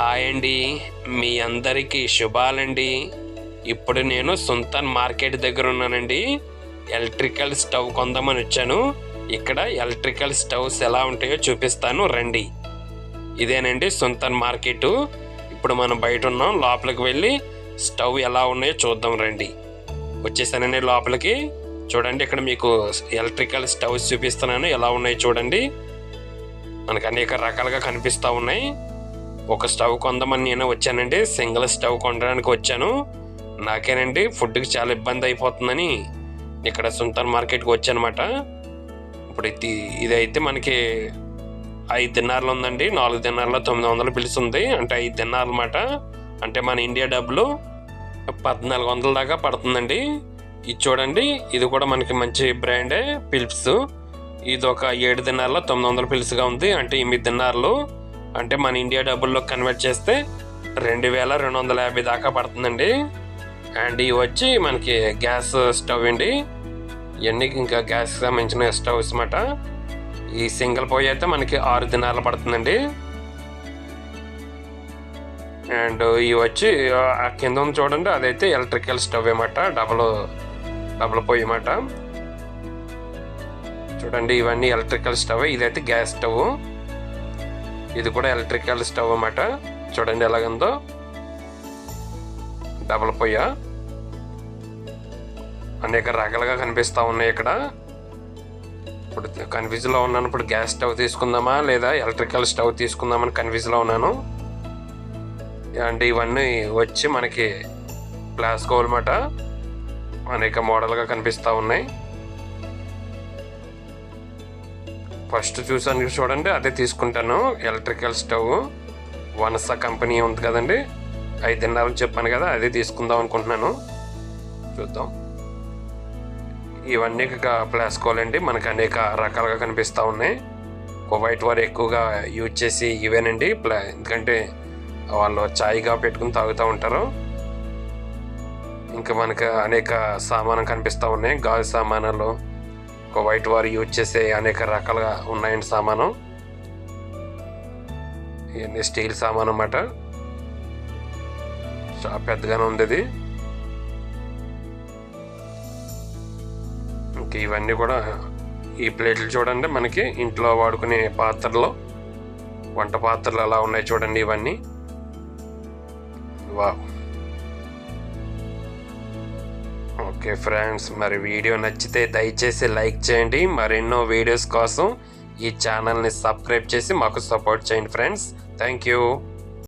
Hi అండి, మీ అందరికీ శుభాలండి. ఇప్పుడు నేను సుల్తాన్ మార్కెట్ దగ్గర ఉన్నానండి. ఎలక్ట్రికల్ స్టవ్ కొందామని వచ్చాను. ఇక్కడ ఎలక్ట్రికల్ స్టవ్స్ ఎలా ఉంటాయో చూపిస్తాను రండి. ఇదేనండి సుల్తాన్ మార్కెట్. ఇప్పుడు మనం బయట ఉన్నాం, లోపలికి వెళ్ళి స్టవ్ ఎలా ఉన్నాయో చూద్దాం రండి. వచ్చేసానండి లోపలికి. చూడండి, ఇక్కడ మీకు ఎలక్ట్రికల్ స్టవ్స్ చూపిస్తున్నాను, ఎలా ఉన్నాయో చూడండి. మనకు అనేక రకాలుగా కనిపిస్తూ ఉన్నాయి. ఒక స్టవ్ కొందామని నేను వచ్చానండి, సింగిల్ స్టవ్ కొనడానికి వచ్చాను. నాకేనండి ఫుడ్కి చాలా ఇబ్బంది అయిపోతుందని ఇక్కడ సుల్తాన్ మార్కెట్కి వచ్చానమాట. ఇప్పుడు ఇదైతే మనకి 5 దినార్లు ఉందండి. 4 దినార్లో 900 పిలుస్తుంది, అంటే 5 దినార్లు అన్నమాట. అంటే మన ఇండియా డబ్బులు 1400 దాకా పడుతుందండి. ఇది చూడండి, ఇది కూడా మనకి మంచి బ్రాండే, ఫిలిప్స్. ఇది ఒక 7 దినార్లో 900 పిలుసుగా ఉంది, అంటే 8 దినార్లు. అంటే మన ఇండియా డబ్బుల్లో కన్వర్ట్ చేస్తే 2250 దాకా పడుతుందండి. అండ్ ఇవి వచ్చి మనకి గ్యాస్ స్టవ్ అండి. ఇవన్నీ ఇంకా గ్యాస్ సంబంధించిన స్టవ్స్ అన్నమాట. ఈ సింగిల్ పొయ్యి అయితే మనకి 6 దినార్లు పడుతుందండి. అండ్ ఇవి వచ్చి ఆ కింద ఉంది చూడండి, అదైతే ఎలక్ట్రికల్ స్టవ్ అన్నమాట, డబుల్ పొయ్యి అన్నమాట. చూడండి, ఇవన్నీ ఎలక్ట్రికల్ స్టవ్. ఇదైతే గ్యాస్ స్టవ్, ఇది కూడా ఎలక్ట్రికల్ స్టవ్ అన్నమాట. చూడండి ఎలాగుందో, డబుల్ పొయ్య. అనేక రకాలుగా కనిపిస్తూ ఉన్నాయి ఇక్కడ. ఇప్పుడు కన్ఫ్యూజ్లో ఉన్నాను, ఇప్పుడు గ్యాస్ స్టవ్ తీసుకుందామా లేదా ఎలక్ట్రికల్ స్టవ్ తీసుకుందామని కన్ఫ్యూజ్లో ఉన్నాను. అండ్ ఇవన్నీ వచ్చి మనకి ప్లాస్కో అన్నమాట, అనేక మోడల్గా కనిపిస్తూ ఉన్నాయి. ఫస్ట్ చూసాను చూడండి, అదే తీసుకుంటాను. ఎలక్ట్రికల్ స్టవ్ వనసా కంపెనీ ఉంది కదండి, 5 దినార్లు చెప్పాను కదా, అదే తీసుకుందాం అనుకుంటున్నాను. చూద్దాం. ఇవన్నీ ప్లాస్కోలండి, మనకు అనేక రకాలుగా కనిపిస్తూ ఉన్నాయి. కువైట్ వారు ఎక్కువగా యూజ్ చేసి ఇవేనండి, ఎందుకంటే వాళ్ళు ఛాయ్గా పెట్టుకుని తాగుతూ ఉంటారు. ఇంకా మనకు అనేక సామాను కనిపిస్తూ ఉన్నాయి, గాజు సామానాలు. కువైట్ వారు యూజ్ చేసే అనేక రకాలుగా ఉన్నాయండి సామాను. ఇవన్నీ స్టీల్ సామాను అన్నమాట. చాలా పెద్దగానే ఉంది ఇది. ఇంక ఇవన్నీ కూడా ఈ ప్లేట్లు చూడండి, మనకి ఇంట్లో వాడుకునే పాత్రలు, వంట పాత్రలు అలా ఉన్నాయి చూడండి ఇవన్నీ. వా ఓకే ఫ్రెండ్స్, మరి వీడియో నచ్చితే దయచేసి లైక్ చేయండి. మరెన్నో వీడియోస్ కోసం ఈ ఛానల్ని సబ్స్క్రైబ్ చేసి మాకు సపోర్ట్ చేయండి ఫ్రెండ్స్. Thank you.